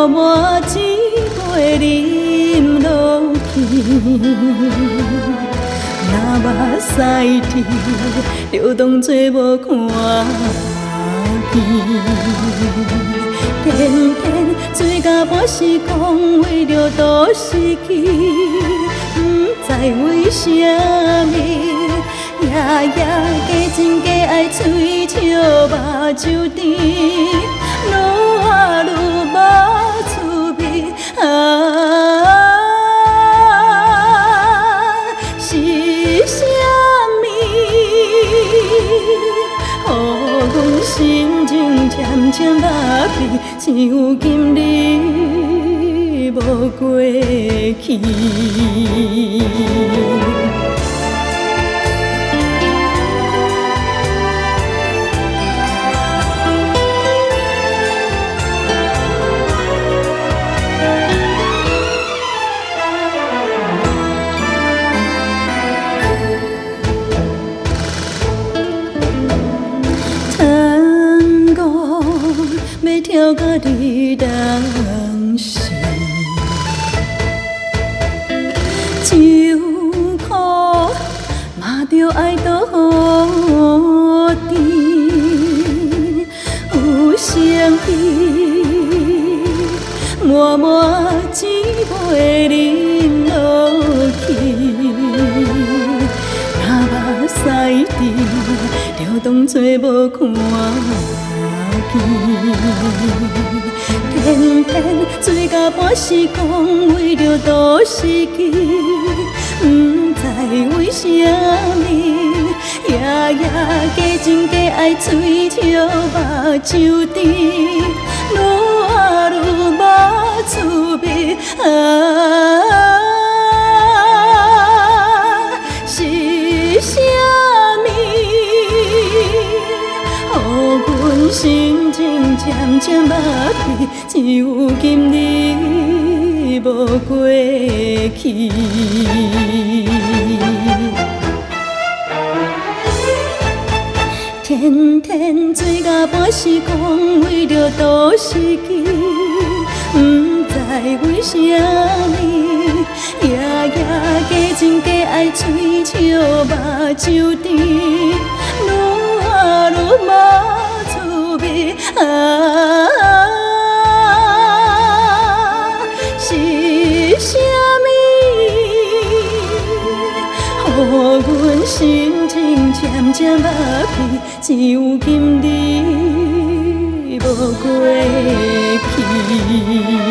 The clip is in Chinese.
默默一杯饮落去，那目屎滴就当作无看见。天天醉甲半时，讲为着都失去，不知为什么，夜夜加情加爱，嘴笑目睭甜，愈活愈无滋味是啥物？予阮心情渐渐肉皮，像今日无过去。要跳到你当时，愁苦嘛着爱倒予甜，有生气，默默一杯饮落去，若目屎滴，就当作无看见。天天醉甲半时，讲为着都失去，不知为什么，夜夜加情加爱，嘴笑目睭甜，愈活愈无滋味是啥物？予阮心情渐渐肉皮，只有今日无过去。天天醉甲半时，讲为着都失去，不知为什么，夜夜加情加爱，嘴笑目睭甜，愈活愈无滋味是啥物？予阮心情渐渐肉皮，只有今日无过去。